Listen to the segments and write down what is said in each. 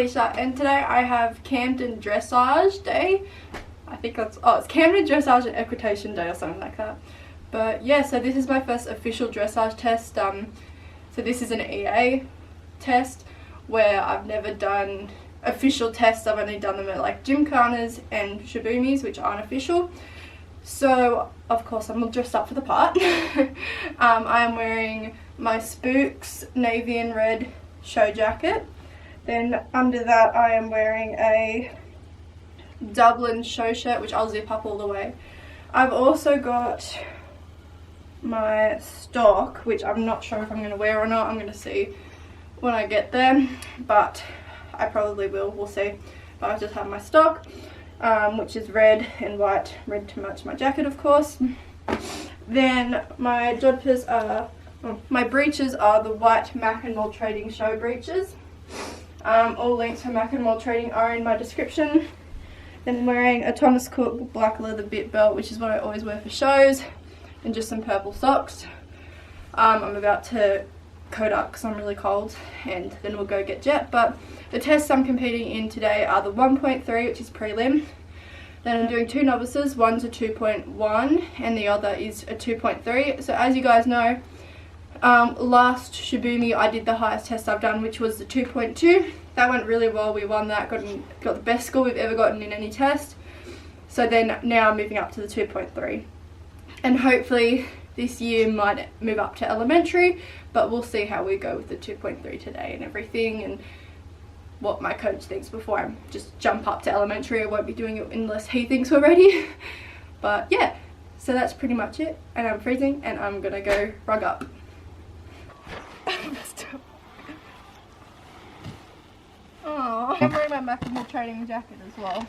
Alicia, and today I have Camden Dressage Day. I think that's, it's Camden Dressage and Equitation Day or something like that. But yeah, so this is my first official dressage test. So this is an EA test where I've never done official tests. I've only done them at like gymkhanas and shibumis, which aren't official. So of course I'm all dressed up for the part. I am wearing my Spooks navy and red show jacket. Then under that I am wearing a Dublin show shirt, which I'll zip up all the way. I've also got my stock, which I'm not sure if I'm going to wear or not. I'm going to see when I get there, but I probably will, we'll see. But I just have my stock, which is red and white, red to match my jacket of course. Then my jodhpurs are, my breeches are the white Mac and Mall Trading show breeches. All links for Mac and Mall Trading are in my description. Then I'm wearing a Thomas Cook black leather bit belt, which is what I always wear for shows, and just some purple socks. I'm about to coat up because I'm really cold, and then we'll go get jet. But the tests I'm competing in today are the 1.3, which is prelim. Then I'm doing two novices, one's a 2.1 and the other is a 2.3. So as you guys know, last Shibumi I did the highest test I've done, which was the 2.2. That went really well, we won that, got the best score we've ever gotten in any test. So then now I'm moving up to the 2.3. And hopefully this year might move up to elementary, but we'll see how we go with the 2.3 today and everything, and what my coach thinks before I just jump up to elementary. I won't be doing it unless he thinks we're ready. But yeah, so that's pretty much it, and I'm freezing and I'm gonna go rug up. Oh, I'm wearing my Mac and Mall Trading jacket as well.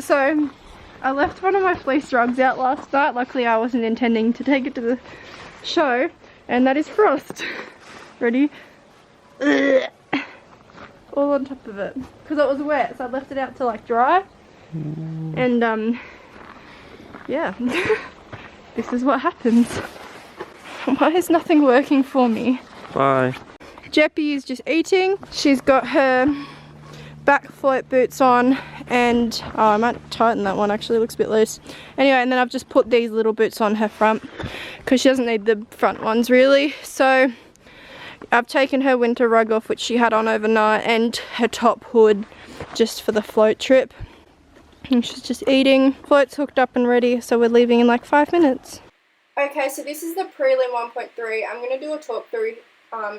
So I left one of my fleece rugs out last night. Luckily I wasn't intending to take it to the show, and that is frost. Ready? Ugh. All on top of it because it was wet, so I left it out to like dry. And yeah. This is what happens. Why is nothing working for me? Bye. Jeppy is just eating. She's got her back float boots on, and I might tighten that one, actually, it looks a bit loose. Anyway, and then I've just put these little boots on her front because she doesn't need the front ones really. So I've taken her winter rug off, which she had on overnight, and her top hood just for the float trip. And she's just eating. Float's hooked up and ready, so we're leaving in like 5 minutes. Okay, so this is the prelim 1.3. I'm going to do a talk through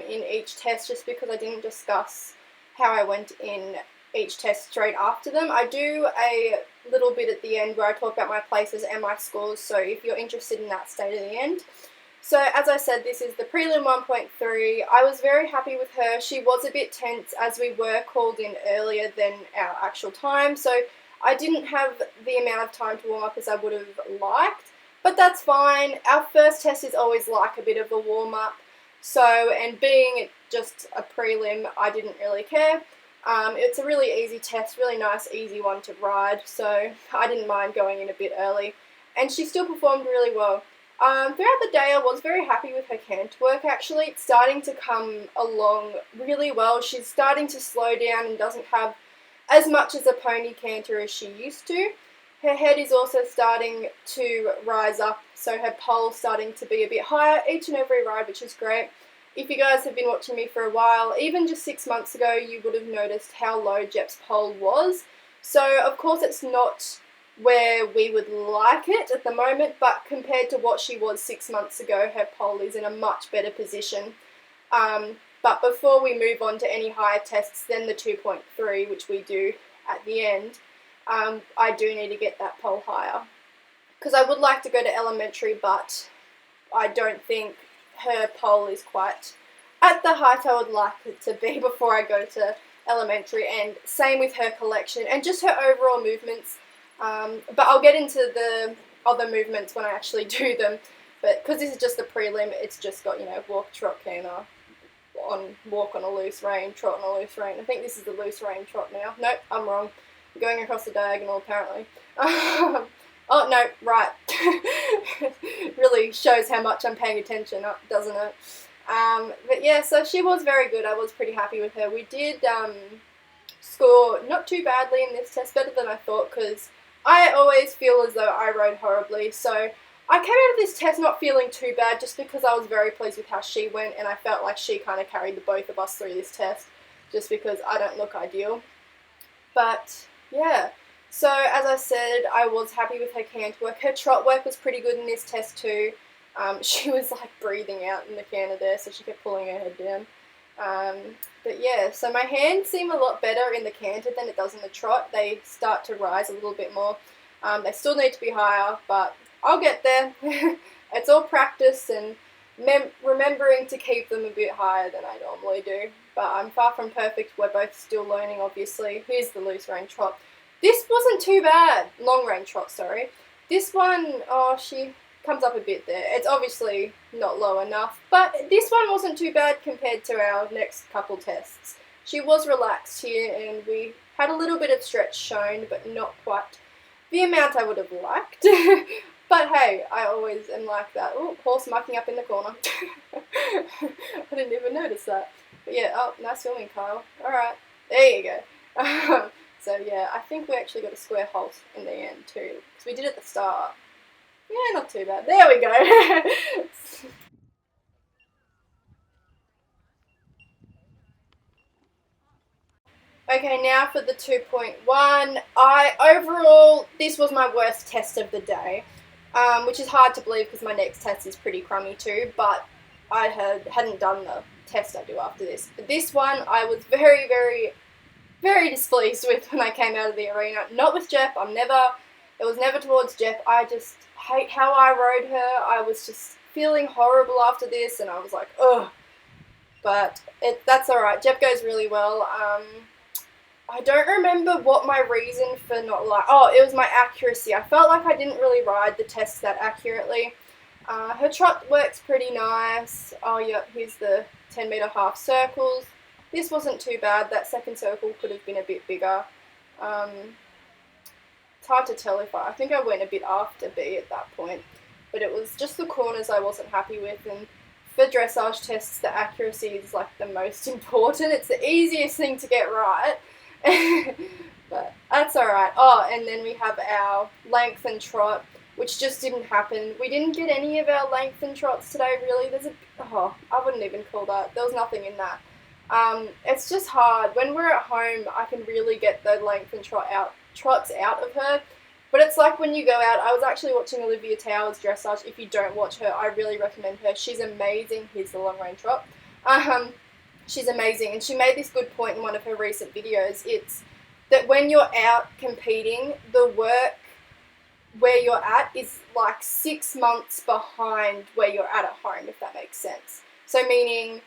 in each test just because I didn't discuss how I went in each test straight after them. I do a little bit at the end where I talk about my places and my scores, so if you're interested in that, stay to the end. So as I said, this is the prelim 1.3. I was very happy with her. She was a bit tense as we were called in earlier than our actual time, so I didn't have the amount of time to warm up as I would have liked, but that's fine. Our first test is always like a bit of a warm-up. So, and being just a prelim, I didn't really care. It's a really easy test, really nice, easy one to ride, so I didn't mind going in a bit early. And she still performed really well. Throughout the day, I was very happy with her canter work, actually. It's starting to come along really well. She's starting to slow down and doesn't have as much as a pony canter as she used to. Her head is also starting to rise up, so her pole's starting to be a bit higher each and every ride, which is great. If you guys have been watching me for a while, even just 6 months ago, you would have noticed how low Jep's pole was. So, of course, it's not where we would like it at the moment, but compared to what she was 6 months ago, her pole is in a much better position. But before we move on to any higher tests than the 2.3, which we do at the end, I do need to get that pole higher, because I would like to go to elementary, but I don't think her pole is quite at the height I would like it to be before I go to elementary, and same with her collection and just her overall movements. But I'll get into the other movements when I actually do them, but because this is just the prelim, it's just got, you know, walk, trot, canter, walk on a loose rein, trot on a loose rein. I think this is the loose rein trot now. Nope, I'm wrong. I'm going across the diagonal apparently. Oh no, right. Really shows how much I'm paying attention, doesn't it? But yeah, so she was very good. I was pretty happy with her. We did score not too badly in this test, better than I thought, because I always feel as though I rode horribly. So I came out of this test not feeling too bad, just because I was very pleased with how she went, and I felt like she kind of carried the both of us through this test, just because I don't look ideal. But yeah, so as I said, I was happy with her canter work. Her trot work was pretty good in this test too. She was like breathing out in the canter there, so she kept pulling her head down. But yeah, so my hands seem a lot better in the canter than it does in the trot. They start to rise a little bit more. They still need to be higher, but I'll get there. It's all practice and remembering to keep them a bit higher than I normally do. But I'm far from perfect. We're both still learning, obviously. Here's the loose rein trot. This wasn't too bad. Long rein trot, sorry. This one, oh, she comes up a bit there. It's obviously not low enough, but this one wasn't too bad compared to our next couple tests. She was relaxed here, and we had a little bit of stretch shown, but not quite the amount I would have liked. But hey, I always am like that. Oh, horse mucking up in the corner. I didn't even notice that. But yeah, oh, nice filming, Kyle. Alright, there you go. So yeah, I think we actually got a square halt in the end too, because we did at the start. Yeah, not too bad. There we go. Okay, now for the 2.1. Overall, this was my worst test of the day, which is hard to believe because my next test is pretty crummy too, but I hadn't done the test I do after this. But this one, I was very, very, very displeased with when I came out of the arena. Not with Jeff. It was never towards Jeff. I just hate how I rode her. I was just feeling horrible after this, and I was like, ugh. But that's alright. Jeff goes really well. I don't remember what my reason for not like. Oh, it was my accuracy. I felt like I didn't really ride the test that accurately. Her trot works pretty nice. Oh, yep, here's the 10-meter half circles. This wasn't too bad. That second circle could have been a bit bigger. It's hard to tell if I think I went a bit after B at that point. But it was just the corners I wasn't happy with. And for dressage tests, the accuracy is like the most important. It's the easiest thing to get right. But that's alright. Oh, and then we have our length and trot, which just didn't happen. We didn't get any of our length and trots today, really. I wouldn't even call that. There was nothing in that. It's just hard. When we're at home, I can really get the length and trots out of her. But it's like when you go out. I was actually watching Olivia Towers dressage. If you don't watch her, I really recommend her. She's amazing. Here's the long range trot. She's amazing, and she made this good point in one of her recent videos. It's that when you're out competing, the work where you're at is like 6 months behind where you're at home, if that makes sense. So meaning,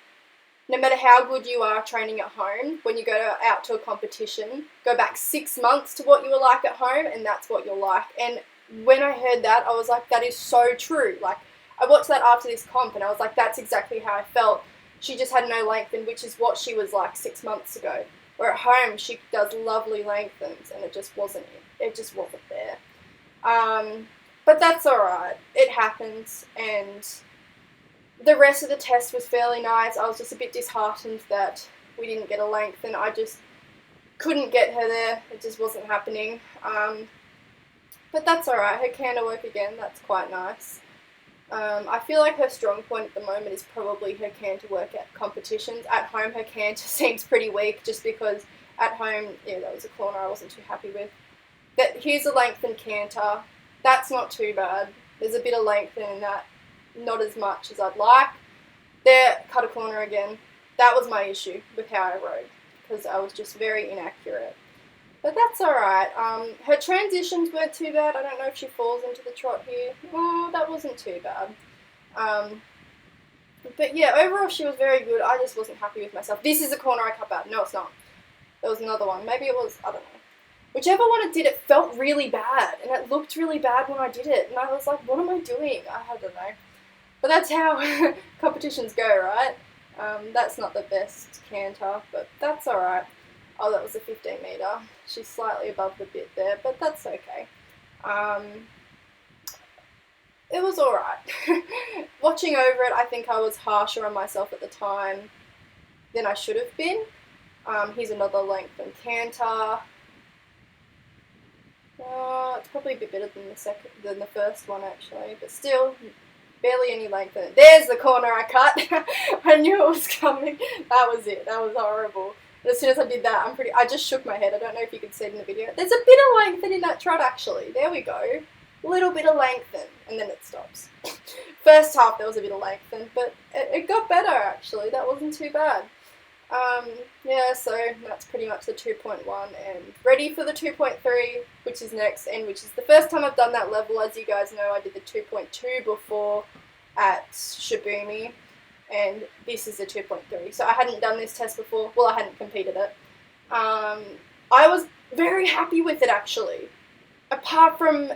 no matter how good you are training at home, when you go out to a competition, go back 6 months to what you were like at home, and that's what you're like. And when I heard that, I was like, that is so true. Like, I watched that after this comp, and I was like, that's exactly how I felt. She just had no lengthen, which is what she was like 6 months ago. Where at home, she does lovely lengthens, and it just wasn't there. But that's alright. It happens, and the rest of the test was fairly nice. I was just a bit disheartened that we didn't get a lengthen. I just couldn't get her there. It just wasn't happening. But that's alright. Her canter work again, that's quite nice. I feel like her strong point at the moment is probably her canter work at competitions. At home, her canter seems pretty weak just because at home, yeah, that was a corner I wasn't too happy with. But here's a lengthened canter. That's not too bad. There's a bit of length in that, not as much as I'd like. There, cut a corner again. That was my issue with how I rode, because I was just very inaccurate. But that's alright. Her transitions weren't too bad. I don't know if she falls into the trot here. Oh, that wasn't too bad. But yeah, overall she was very good. I just wasn't happy with myself. This is a corner I cut bad. No, it's not. There was another one. Maybe it was, I don't know. Whichever one it did, it felt really bad. And it looked really bad when I did it. And I was like, what am I doing? I don't know. But that's how competitions go, right? That's not the best canter, but that's alright. Oh, that was a 15 meter. She's slightly above the bit there, but that's okay. it was alright. Watching over it, I think I was harsher on myself at the time than I should have been. Here's another length and canter. It's probably a bit better than the first one actually, but still barely any length in it. There's the corner I cut. I knew it was coming. That was it. That was horrible. And as soon as I did that, I just shook my head. I don't know if you could see it in the video. There's a bit of lengthen in that trot actually. There we go. A little bit of lengthen, and then it stops. First half there was a bit of lengthen, but it got better actually. That wasn't too bad. Yeah, so that's pretty much the 2.1 and ready for the 2.3, which is next, and which is the first time I've done that level. As you guys know, I did the 2.2 before at Shibumi, and this is the 2.3. So I hadn't done this test before. Well, I hadn't competed it. I was very happy with it actually. Apart from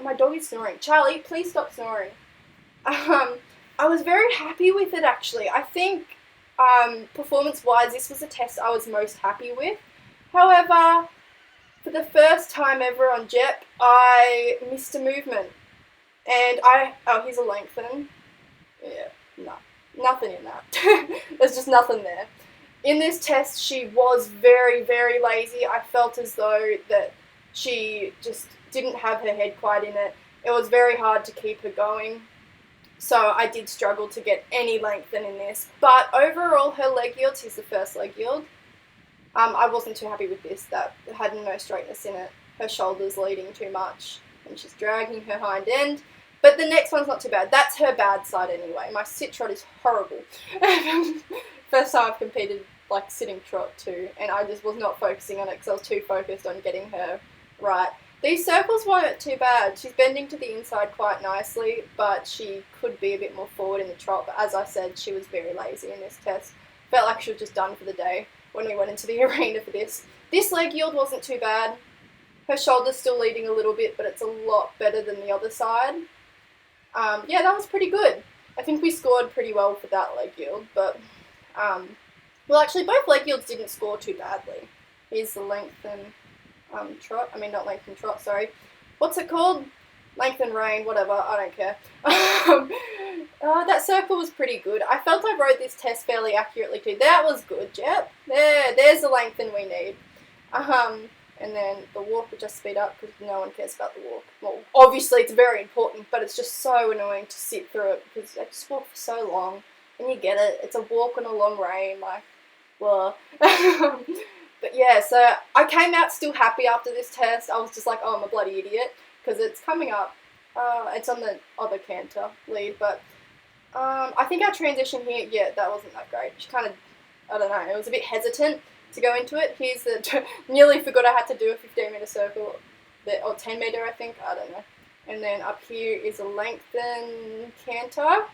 my dog is snoring. Charlie, please stop snoring. I was very happy with it actually. I think performance-wise, this was a test I was most happy with. However, for the first time ever on Jep, I missed a movement. And here's a lengthen. Yeah, no, nothing in that. There's just nothing there. In this test, she was very, very lazy. I felt as though that she just didn't have her head quite in it. It was very hard to keep her going. So I did struggle to get any lengthen in this. But overall, her leg yields, here's the first leg yield. I wasn't too happy with this. That had no straightness in it. Her shoulder's leading too much. And she's dragging her hind end. But the next one's not too bad. That's her bad side anyway. My sit trot is horrible. First time I've competed like sitting trot too. And I just was not focusing on it because I was too focused on getting her right. These circles weren't too bad. She's bending to the inside quite nicely, but she could be a bit more forward in the trot. But as I said, she was very lazy in this test. Felt like she was just done for the day when we went into the arena for this. This leg yield wasn't too bad. Her shoulder's still leading a little bit, but it's a lot better than the other side. Yeah, that was pretty good. I think we scored pretty well for that leg yield, but, well, actually, both leg yields didn't score too badly. Here's the lengthen trot. I mean, not lengthen trot, sorry. What's it called? Lengthen rein, whatever, I don't care. That circle was pretty good. I felt I rode this test fairly accurately too. That was good, Jep. There's the lengthen we need. And then the walk would just speed up because no one cares about the walk. Well, obviously it's very important, but it's just so annoying to sit through it because I just walk for so long. And you get it. It's a walk on a long rein, like, well. But yeah, so I came out still happy after this test. I was just like, oh, I'm a bloody idiot because it's coming up. It's on the other canter lead, but I think our transition here, yeah, that wasn't that great. She kind of, I don't know, it was a bit hesitant to go into it. Here's the, nearly forgot I had to do a 15-meter circle, or 10-meter, I think, I don't know. And then up here is a lengthen canter.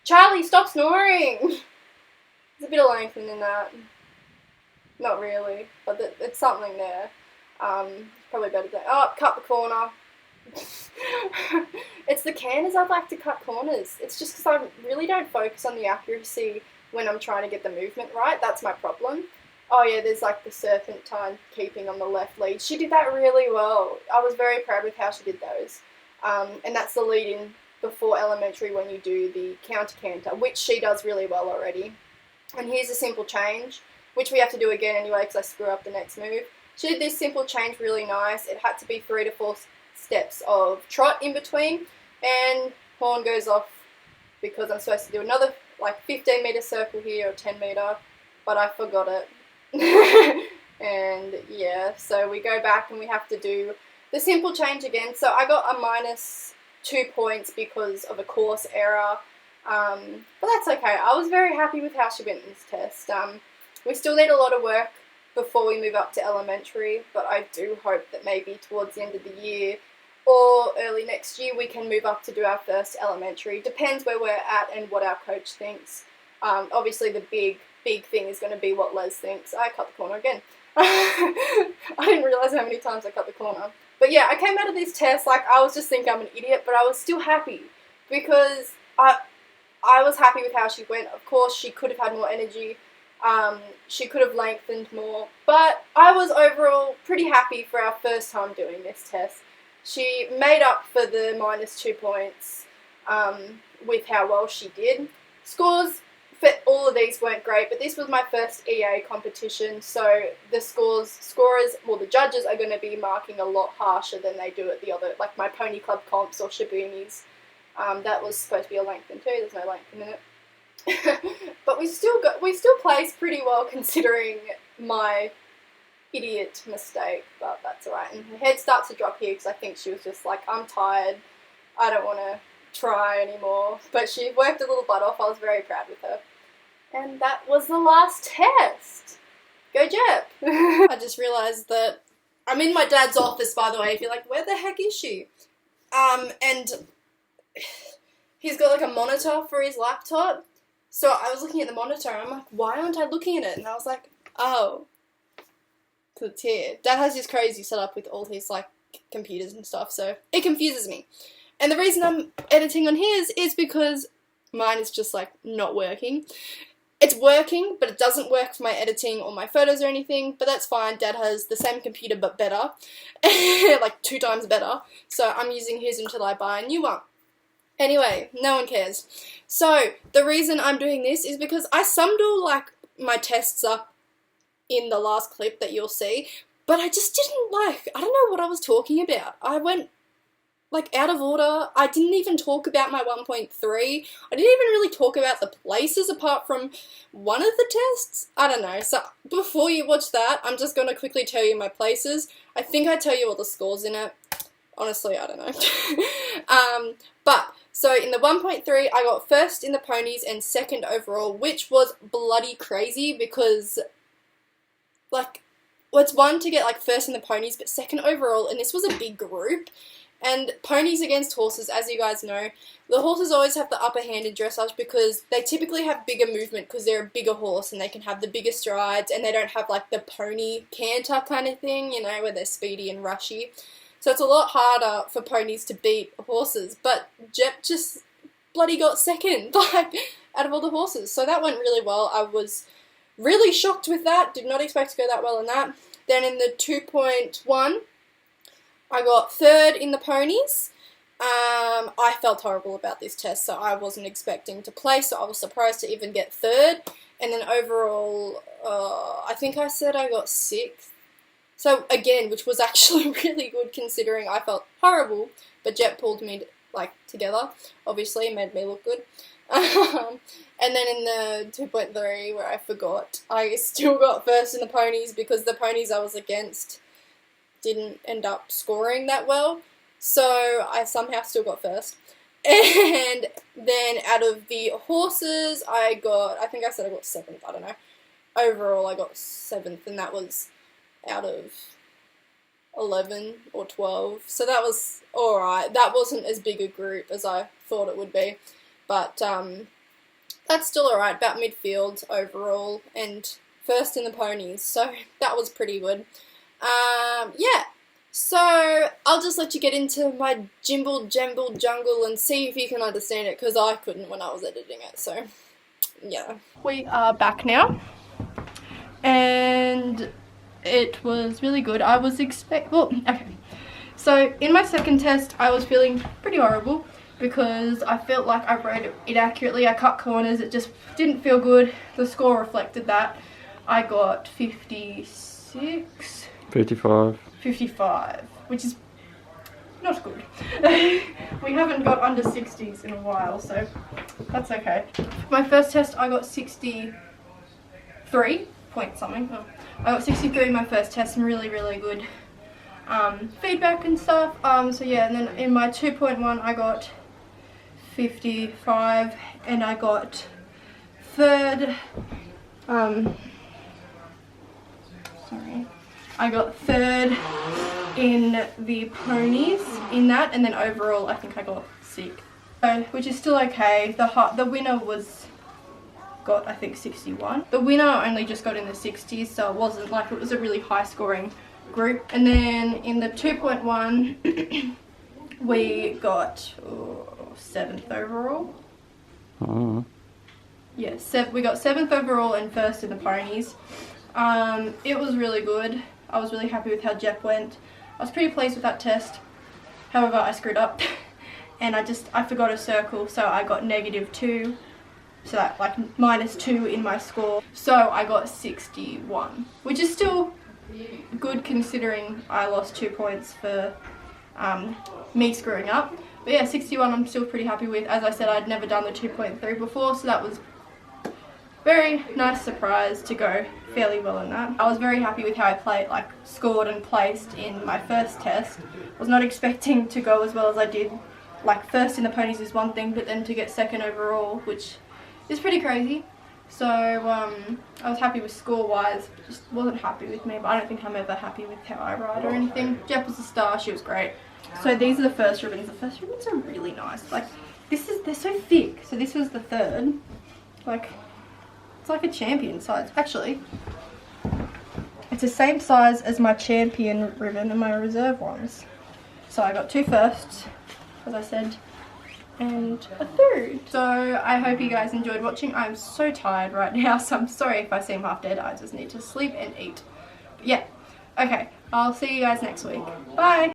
Charlie, stop snoring! There's a bit of lengthen in that. Not really, but it's something there. Probably better than, oh, cut the corner. It's the canters I'd like to cut corners. It's just because I really don't focus on the accuracy when I'm trying to get the movement right. That's my problem. Oh yeah, there's like the serpentine keeping on the left lead. She did that really well. I was very proud with how she did those. And that's the lead in before elementary when you do the counter canter, which she does really well already. And here's a simple change, which we have to do again anyway because I screw up the next move. She did this simple change really nice. It had to be 3 to 4 steps of trot in between, and horn goes off because I'm supposed to do another like 15-meter circle here or 10-meter, but I forgot it. And yeah, so we go back and we have to do the simple change again. So I got a -2 points because of a course error, but that's okay. I was very happy with how she went in this test. We still need a lot of work before we move up to elementary, but I do hope that maybe towards the end of the year or early next year we can move up to do our first elementary. Depends where we're at and what our coach thinks. Obviously the big thing is going to be what Les thinks. I cut the corner again. I didn't realise how many times I cut the corner. But yeah, I came out of this test like I was just thinking I'm an idiot, but I was still happy because I was happy with how she went. Of course, she could have had more energy. She could have lengthened more, but I was overall pretty happy for our first time doing this test. she made up for the -2 points with how well she did. Scores for all of these weren't great, but this was my first EA competition, so the scorers, well, the judges are going to be marking a lot harsher than they do at the other, like my pony club comps or Shibunis. That was supposed to be a lengthen too. There's no lengthen in it. But we still placed pretty well considering my idiot mistake, but that's alright. And her head starts to drop here because I think she was just like, I'm tired, I don't want to try anymore. But she worked a little butt off. I was very proud with her. And that was the last test. Go Jep! I just realised that I'm in my dad's office, by the way, if you're like, where the heck is she? And he's got like a monitor for his laptop. So I was looking at the monitor and I'm like, why aren't I looking at it? And I was like, oh, because it's here. Dad has this crazy setup with all his like computers and stuff, so it confuses me. And the reason I'm editing on his is because mine is just like not working. It's working, but it doesn't work for my editing or my photos or anything, but that's fine. Dad has the same computer but better, like 2 times better, so I'm using his until I buy a new one. Anyway, no one cares. So, the reason I'm doing this is because I summed all like my tests up in the last clip that you'll see, but I just didn't I don't know what I was talking about. I went like out of order. I didn't even talk about my 1.3. I didn't even really talk about the places apart from one of the tests. I don't know. So before you watch that, I'm just going to quickly tell you my places. I think I tell you all the scores in it. Honestly, I don't know. So in the 1.3, I got first in the ponies and second overall, which was bloody crazy because, like, well, it's one to get, like, first in the ponies, but second overall, and this was a big group. And ponies against horses, as you guys know, the horses always have the upper hand in dressage because they typically have bigger movement because they're a bigger horse and they can have the bigger strides and they don't have, like, the pony canter kind of thing, you know, where they're speedy and rushy. So it's a lot harder for ponies to beat horses, but Jep just bloody got second, like, out of all the horses. So that went really well. I was really shocked with that. Did not expect to go that well in that. Then in the 2.1, I got third in the ponies. I felt horrible about this test, so I wasn't expecting to place, so I was surprised to even get third. And then overall, I think I said I got 6th. So again, which was actually really good considering I felt horrible, but Jep pulled me like together, obviously, made me look good. And then in the 2.3 where I forgot, I still got first in the ponies because the ponies I was against didn't end up scoring that well, so I somehow still got first. And then out of the horses, I think I said I got 7th, I don't know. Overall I got 7th, and that was out of 11 or 12, so that was alright. That wasn't as big a group as I thought it would be, but that's still alright, about midfield overall, and first in the ponies, so that was pretty good. Yeah, so I'll just let you get into my jimble jamble jungle and see if you can understand it, because I couldn't when I was editing it, so yeah. We are back now, and it was really good. I was okay. So in my second test, I was feeling pretty horrible because I felt like I rode it accurately. I cut corners, it just didn't feel good. The score reflected that. I got 56. 55, which is not good. We haven't got under 60s in a while, so that's okay. My first test, I got 63 point something. Oh. I got 63 in my first test, and really, really good feedback and stuff. So yeah, and then in my 2.1 I got 55, and I got third. I got third in the ponies in that, and then overall I think I got 6th, which is still okay. The winner got I think 61. The winner only just got in the 60s, so it wasn't like it was a really high scoring group. And then in the 2.1 we got 7th overall. Yeah, we got 7th overall and first in the ponies. It was really good. I was really happy with how Jep went. I was pretty pleased with that test. However, I screwed up and I forgot a circle, so I got -2. So that like -2 in my score. So I got 61, which is still good considering I lost 2 points for me screwing up. But yeah, 61 I'm still pretty happy with. As I said, I'd never done the 2.3 before, so that was very nice surprise to go fairly well in that. I was very happy with how I played, like scored and placed in my first test. I was not expecting to go as well as I did. Like first in the ponies is one thing, but then to get second overall, which is pretty crazy. So I was happy with score wise, but just wasn't happy with me. But I don't think I'm ever happy with how I ride or anything. Jep was a star, she was great. So these are the first ribbons. The first ribbons are really nice. Like they're so thick. So this was the third. Like it's like a champion size. Actually, it's the same size as my champion ribbon and my reserve ones. So I got 2 firsts, as I said, and a third. So I hope you guys enjoyed watching. I'm so tired right now, so I'm sorry if I seem half dead. I just need to sleep and eat. But yeah, okay, I'll see you guys next week. Bye.